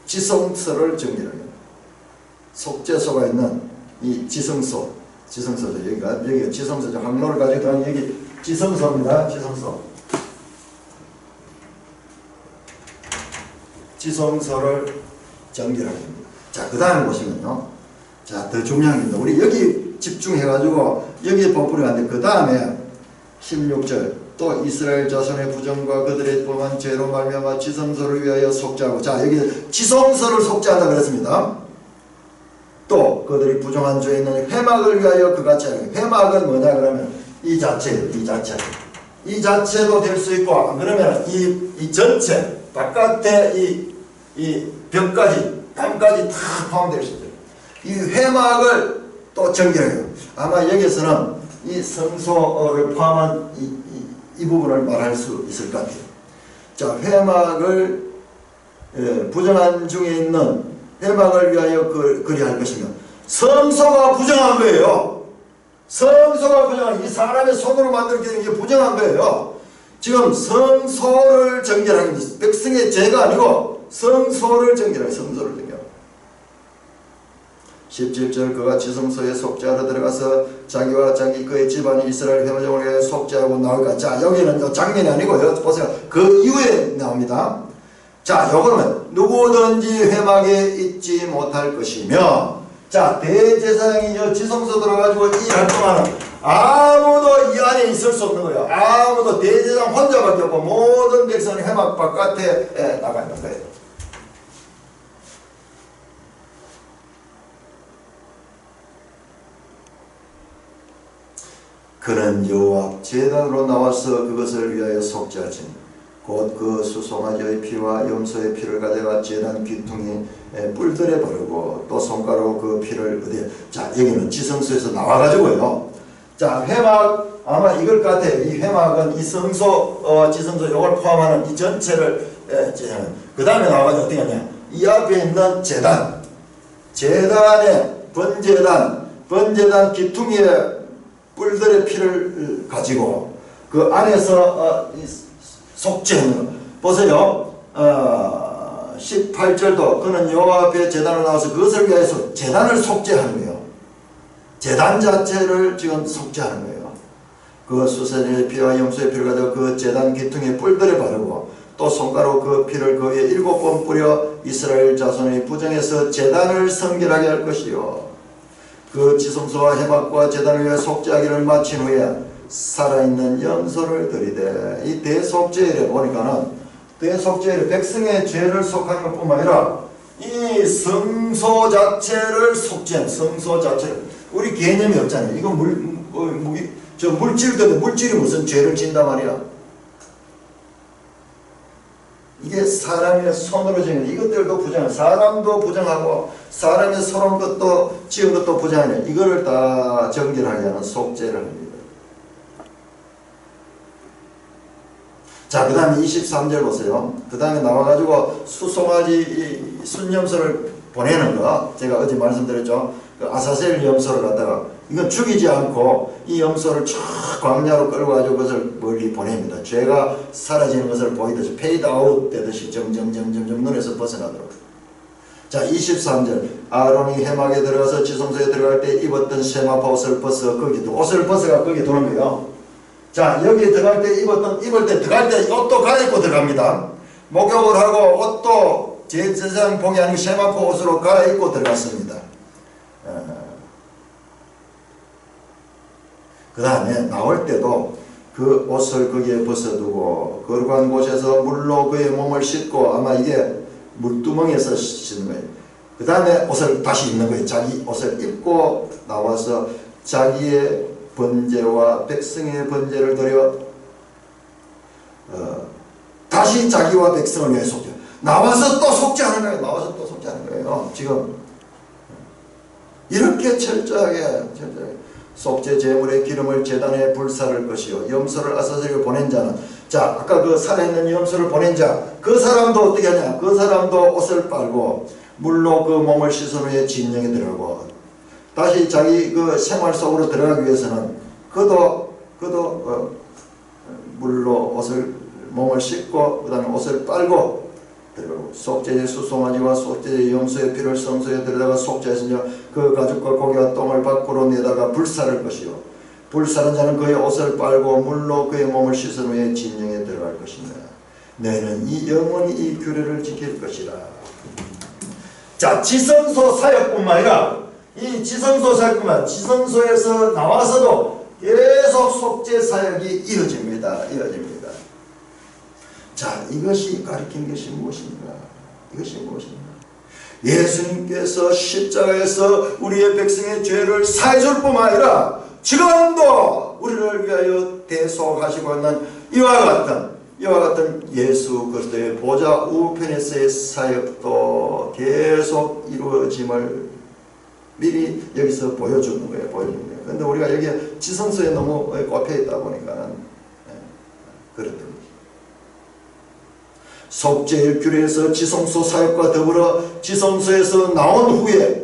지성소를 정결하게 하는 거예요. 속죄소가 있는 이 지성소죠. 여기가 지성소죠. 항로를 가지고 들어가는 여기 지성소입니다. 지성소를 정결하게 합니다. 자, 그 다음에 보시면요. 자, 더 중요한 겁니다. 우리 여기 집중해가지고 여기에 버프를 하는데 그 다음에 16절 또 이스라엘 자손의 부정과 그들의 범한 죄로 말미암아 지성소를 위하여 속죄하고 자, 여기 지성소를 속죄한다 그랬습니다. 또 그들이 부정한 죄에 있는 회막을 위하여 그같이 하는 회막은 뭐냐 그러면 이 자체예요. 이 자체도 될 수 있고 안 그러면 이 전체 바깥에 이 벽까지 담까지 다 포함될 수 있어요. 이 회막을 또 정결해요. 아마 여기서는 이 성소를 포함한 이 부분을 말할 수 있을 것 같아요. 자, 회막을 부정한 중에 있는 회막을 위하여 그리할 것이며 성소가 부정한 거예요. 성소가 부정한 이 사람의 손으로 만들어진 게 부정한 거예요. 지금 성소를 정결하는 것이 백성의 죄가 아니고 성소를 정결하는 성소를 정결. 17절 그가 지성소에 속죄하러 들어가서 자기와 자기 그의 집안이 이스라엘 회막을 위해 속죄하고 나올까. 자, 여기는 장면이 아니고요. 보세요. 그 이후에 나옵니다. 자, 요거는 누구든지 회막에 있지 못할 것이며, 자, 대제사장이 지성소 들어가지고 일할 동안은 아무도 이 안에 있을 수 없는 거예요. 아무도 대제사장 혼자밖에 없고 모든 백성은 회막 바깥에 나가 있는 거예요. 그는 여호와 앞 제단으로 나와서 그것을 위하여 속죄하지니 곧 그 수송아지의 피와 염소의 피를 가져가 제단 귀퉁이 뿔들에 바르고 또 손가락으로 그 피를 어디에. 자, 여기는 지성소에서 나와가지고요. 자, 회막 아마 이걸 같아요. 이 회막은 이 성소 지성소 이걸 포함하는 이 전체를 그 다음에 나와가지고 어떻게 하냐. 이 앞에 있는 제단, 제단에 번제단 귀퉁이에 뿔들의 피를 가지고 그 안에서 속죄하는 거. 보세요. 18절도 그는 여호와 앞에 제단을 나와서 그것을 위해서 제단을 속죄하는 거예요. 제단 자체를 지금 속죄하는 거예요. 그 수선의 피와 염소의 피를 가지고 그 제단 기퉁에 뿔들에 바르고 또 손가락으로 그 피를 그 위에 7번 뿌려 이스라엘 자손의 부정에서 제단을 성결하게 할 것이요. 그 지성소와 회막과 제단을 위해 속죄하기를 마친 후에 살아있는 염소를 드리되, 이 대속죄일에 보니까는 대속죄일에 백성의 죄를 속하는 것뿐만 아니라 이 성소 자체를 속죄한 성소 자체를. 우리 개념이 없잖아요. 이거 물질도 물질이 무슨 죄를 진단 말이야. 이게 사람의 손으로 지은 이것들도 부정해. 사람도 부정하고 사람의 손은 것도 지은 것도 부정하네. 이거를 다 정결하게 하는 속죄를 합니다. 자, 그 다음에 23절 보세요. 그 다음에 나와가지고 수송아지 순염소를 보내는 거. 제가 어제 말씀드렸죠. 그 아사셀 염소를 갖다가 이건 죽이지 않고 이 염소를 쫙 광야로 끌고 가지고 그것을 멀리 보냅니다. 죄가 사라지는 것을 보이듯이 페이드 아웃 되듯이 점점 눈에서 벗어나도록. 자, 23절 아론이 회막에 들어가서 지성소에 들어갈 때 입었던 세마포 옷을 벗어 옷을 벗어가 거기 도는 거예요. 자, 여기 들어갈 때 입을 때 들어갈 때 옷도 갈아입고 들어갑니다. 목욕을 하고 옷도 제사장 복이 아닌 세마포 옷으로 갈아입고 들어갔습니다. 그 다음에 나올 때도 그 옷을 거기에 벗어두고 거룩한 곳에서 물로 그의 몸을 씻고, 아마 이게 물두멍에서 씻는 거예요. 그 다음에 옷을 다시 입는 거예요. 자기 옷을 입고 나와서 자기의 번제와 백성의 번제를 드려 다시 자기와 백성을 위해 속죄. 나와서 또 속죄하는 거예요. 나와서 또 속죄하는 거예요. 지금 이렇게 철저하게 속죄 제물의 기름을 제단에 불사를 것이요 염소를 아사셀에 보낸 자는, 자, 아까 그 살아있는 염소를 보낸 자, 그 사람도 어떻게 하냐. 그 사람도 옷을 빨고 물로 그 몸을 씻은 후에 진영에 들어가고 다시 자기 그 생활 속으로 들어가기 위해서는 그도 물로 몸을 씻고 그 다음에 옷을 빨고 들어가고, 속죄의 수송아지와 속죄의 염소의 피를 성소에 들여다가 속죄했으며 그 가죽과 고기와 똥을 밖으로 내다가 불사를 것이요 불사는 자는 그의 옷을 빨고 물로 그의 몸을 씻은 후에 진영에 들어갈 것이며 너희는 이 영원히 이 규례를 지킬 것이라. 자, 지성소 사역뿐만 아니라 이 지성소 사역뿐만 지성소에서 나와서도 계속 속죄 사역이 이어집니다. 자, 이것이 가리킨 것이 무엇인가? 이것이 무엇인가? 예수님께서 십자가에서 우리의 백성의 죄를 사해줄 뿐만 아니라 지금도 우리를 위하여 대속하시고 있는 이와 같은 예수 그리스도의 보좌 우편에서의 사역도 계속 이루어짐을 미리 여기서 보여주는 거예요. 그런데 우리가 여기 지성소에 너무 꼽혀 있다 보니까는 그렇습니다. 속죄의 규례에서 지성소 사역과 더불어 지성소에서 나온 후에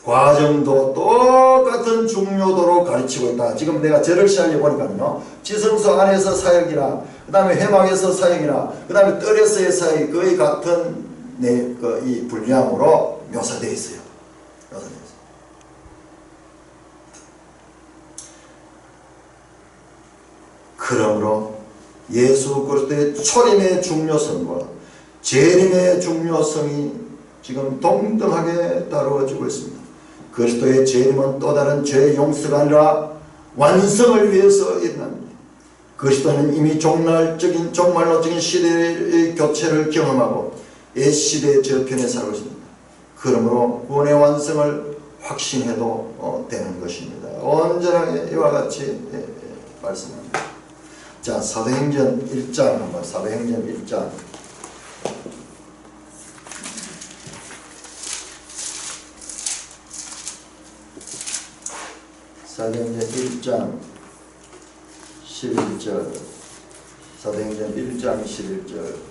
과정도 똑같은 중요도로 가르치고 있다. 지금 내가 절을 시작해 보니까요, 지성소 안에서 사역이나 그 다음에 회막에서 사역이나 그 다음에 뜰에서의 사역이 거의 같은 이 분량으로 묘사되어 있어요. 그러므로 예수 그리스도의 초림의 중요성과 재림의 중요성이 지금 동등하게 다루어지고 있습니다. 그리스도의 재림은 또 다른 죄의 용서가 아니라 완성을 위해서 일어납니다. 그리스도는 이미 종말론적인 시대의 교체를 경험하고 옛시대의 저편에 살고 있습니다. 그러므로 구원의 완성을 확신해도 되는 것입니다. 온전하게 이와 같이 말씀합니다. 자, 사도행전 1장 한번 사도행전 1장 사도행전 1장 11절 사도행전 1장 11절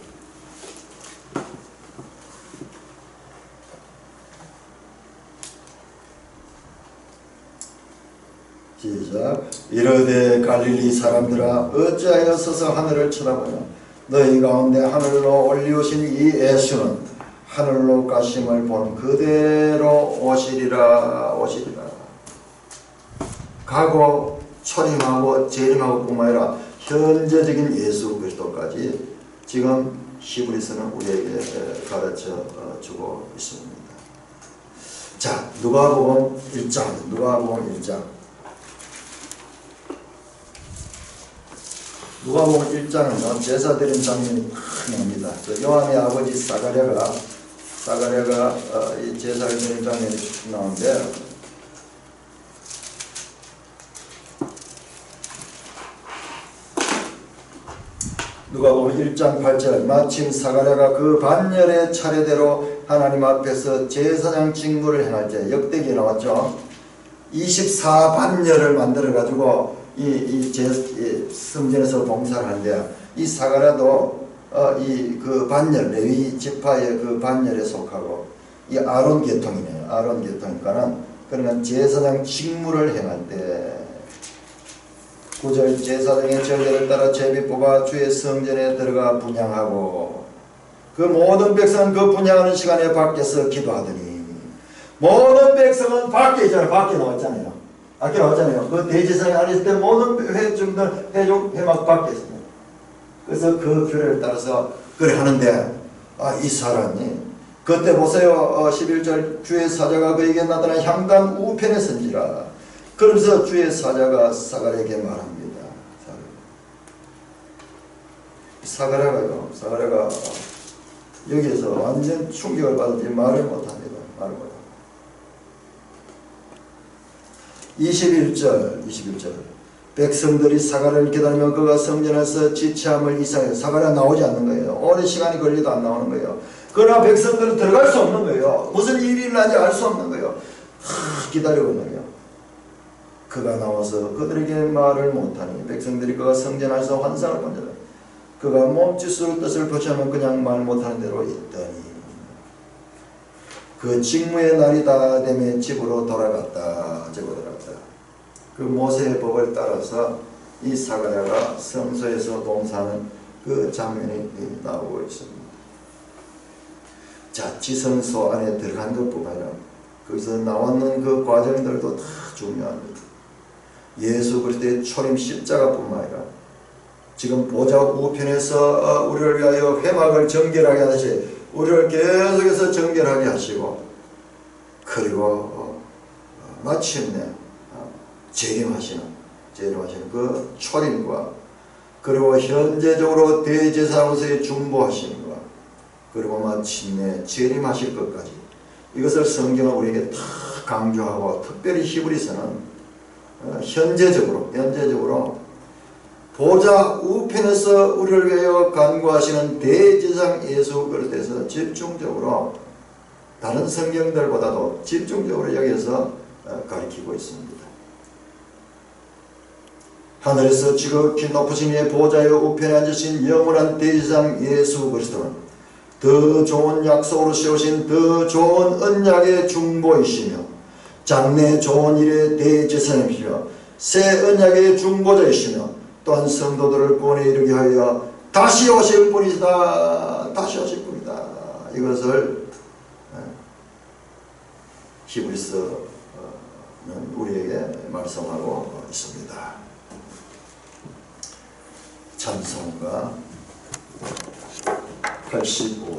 시작. 이르되 갈릴리 사람들아 어찌하여 서서 하늘을 쳐다보냐 너희 가운데 하늘로 올리우신 이 예수는 하늘로 가심을 본 그대로 오시리라. 가고 초림하고 재림하고 뿐만 아니라 현재적인 예수 그리스도까지 지금 히브리서는 우리에게 가르쳐 주고 있습니다. 자, 누가복음 1장 누가복음 1장은 제사 드린 장면이 나옵니다. 요한의 아버지 사가랴가 이 제사를 드린 장면이 나오는데 누가복음 1장 8절 마침 사가랴가 그 반열의 차례대로 하나님 앞에서 제사장 직무를 행할 때 역대기에 나왔죠. 24반열을 만들어 가지고 이 성전에서 봉사를 하는데 이 사가랴도 그 반열 레위 지파의 그 반열에 속하고 이 아론 계통이네요. 아론 계통이니까는 그러면 제사장 직무를 행할 때 9절 제사장의 전례를 따라 제비 뽑아 주의 성전에 들어가 분향하고 그 모든 백성은 그 분향하는 시간에 밖에서 기도하더니 모든 백성은 밖에 있잖아요. 밖에 나왔잖아요. 아까 나왔잖아요. 그 대제사장이 안에 있을 때 모든 회중들 회막 밖에 있습니다. 그래서 그 규례를 따라서 그래 하는데 이 사람이 그때 보세요. 11절 주의 사자가 그에게 나타나 향단 우편에 선지라. 그러면서 주의 사자가 사가랴에게 말합니다. 사가랴가 여기에서 완전 충격을 받았지 말을 못합니다. 21절 백성들이 사가랴를 기다리면 그가 성전에서 지체함을 이상해 사가랴 나오지 않는 거예요. 오랜 시간이 걸려도 안 나오는 거예요. 그러나 백성들은 들어갈 수 없는 거예요. 무슨 일이 일어나는지 알 수 없는 거예요. 기다리고 있는 거예요. 그가 나와서 그들에게 말을 못하니 백성들이 그가 성전 안에서 환상을 본다. 그가 몸짓으로 뜻을 표시하면 그냥 말 못하는 대로 있더니 그 직무의 날이 다 되면 집으로 돌아갔다. 그 모세의 법을 따라서 이 사가랴가 성소에서 봉사하는 그 장면이 나오고 있습니다. 자, 지성소 안에 들어간 것뿐만 아니라 거기서 나왔는 그 과정들도 다 중요합니다. 예수 그리스도의 초림 십자가뿐만 아니라 지금 보좌 우편에서 우리를 위하여 회막을 정결하게 하듯이 우리를 계속해서 정결하게 하시고 그리고 마침내 재림하시는 그 초림과 그리고 현재적으로 대제사장으로서의 중보하심과 그리고 마침내 재림하실 것까지 이것을 성경은 우리에게 다 강조하고 특별히 히브리서는 현재적으로 보좌 우편에서 우리를 위하여 간구하시는 대제사장 예수 그리스도에서 집중적으로 다른 성경들보다도 집중적으로 여기서 가리키고 있습니다. 하늘에서 지극히 높으신 이의 보좌의 우편에 앉으신 영원한 대제사장 예수 그리스도는 더 좋은 약속으로 세우신 더 좋은 언약의 중보이시며 장래 좋은 일의 대제사장이시며 새 언약의 중보자이시며 또한 성도들을 구원에 이르게 하여 다시 오실 분이다. 이것을 히브리서는 우리에게 말씀하고 있습니다. 찬송가 85